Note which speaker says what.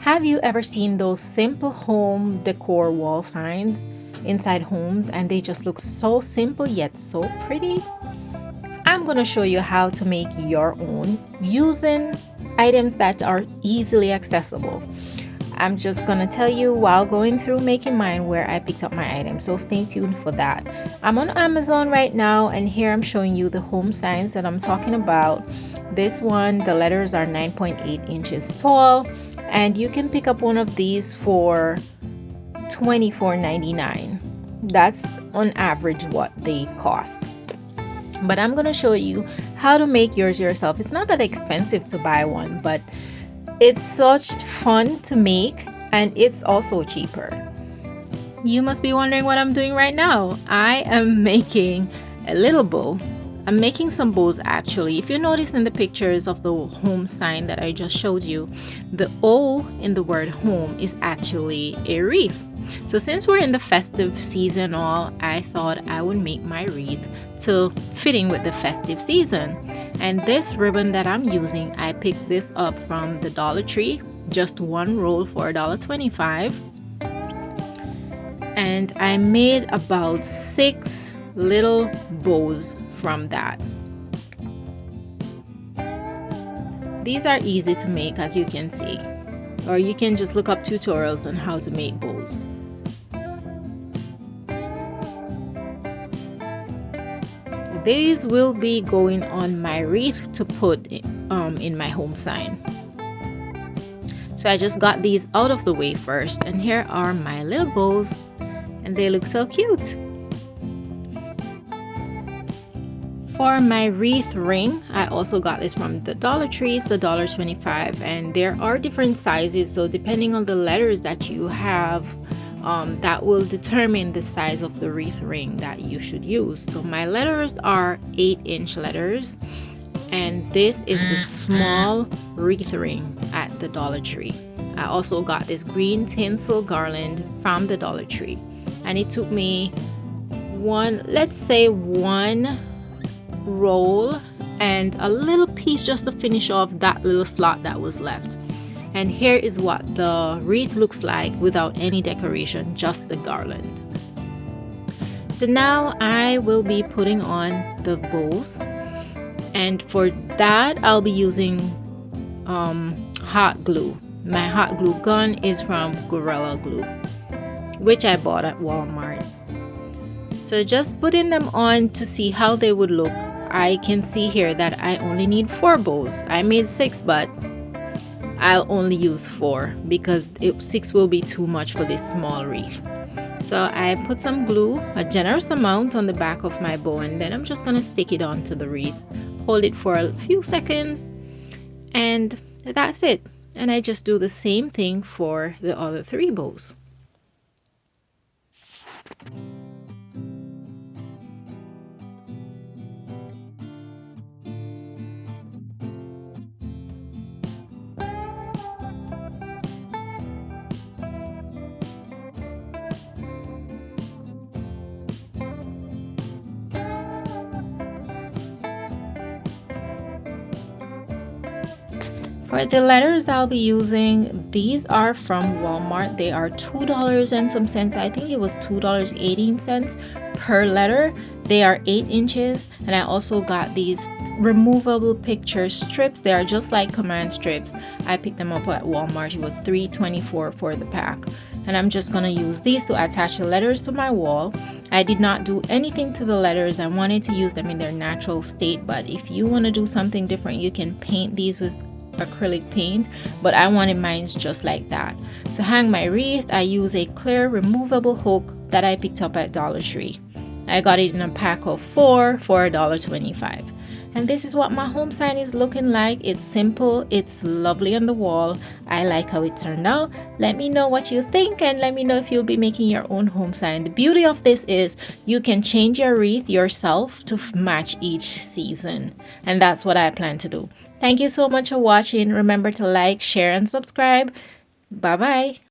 Speaker 1: Have you ever seen those simple home decor wall signs inside homes and they just look so simple yet so pretty? I'm going to show you how to make your own using items that are easily accessible. I'm just going to tell you while going through making mine where I picked up my items, so stay tuned for that. I'm on Amazon right now, and here I'm showing you the home signs that I'm talking about. This one, the letters are 9.8 inches tall, and you can pick up one of these for $24.99. That's on average what they cost. But I'm going to show you how to make yours yourself. It's not that expensive to buy one, but it's such fun to make, and it's also cheaper. You must be wondering what I'm doing right now. I am making a little bow. I'm making some bows actually. If you notice in the pictures of the home sign that I just showed you, the O in the word home is actually a wreath. So since we're in the festive season all, I thought I would make my wreath to fitting with the festive season. And this ribbon that I'm using, I picked this up from the Dollar Tree, just one roll for $1.25. And I made about 6 little bows from that. These are easy to make, as you can see, or you can just look up tutorials on how to make bows. These will be going on my wreath to put in my home sign. So I just got these out of the way first, and here are my little bows, and they look so cute. For my wreath ring, I also got this from the Dollar Tree. It's $1.25, and there are different sizes, so depending on the letters that you have, that will determine the size of the wreath ring that you should use. So my letters are 8-inch letters, and this is the small wreath ring at the Dollar Tree. I also got this green tinsel garland from the Dollar Tree, and it took me one roll and a little piece just to finish off that little slot that was left. And here is what the wreath looks like without any decoration, just the garland. So now I will be putting on the bows, and for that I'll be using hot glue. My hot glue gun is from Gorilla Glue, which I bought at Walmart. So just putting them on to see how they would look. I can see here that I only need 4 bows. I made 6, but I'll only use 4 because 6 will be too much for this small wreath. So I put some glue, a generous amount, on the back of my bow, and then I'm just going to stick it onto the wreath. Hold it for a few seconds, and that's it. And I just do the same thing for the other 3 bows. For the letters I'll be using, these are from Walmart. They are $2 and some cents. I think it was $2.18 per letter. They are 8 inches, and I also got these removable picture strips. They are just like command strips. I picked them up at Walmart. It was $3.24 for the pack. And I'm just going to use these to attach the letters to my wall. I did not do anything to the letters. I wanted to use them in their natural state, but if you want to do something different, you can paint these with acrylic paint, but I wanted mine just like that. To hang my wreath, I use a clear removable hook that I picked up at Dollar Tree. I got it in a pack of 4 for $1.25. And this is what my home sign is looking like. It's simple, it's lovely on the wall. I like how it turned out. Let me know what you think, and let me know if you'll be making your own home sign. The beauty of this is you can change your wreath yourself to match each season, and that's what I plan to do. Thank you so much for watching. Remember to like, share, and subscribe. Bye bye.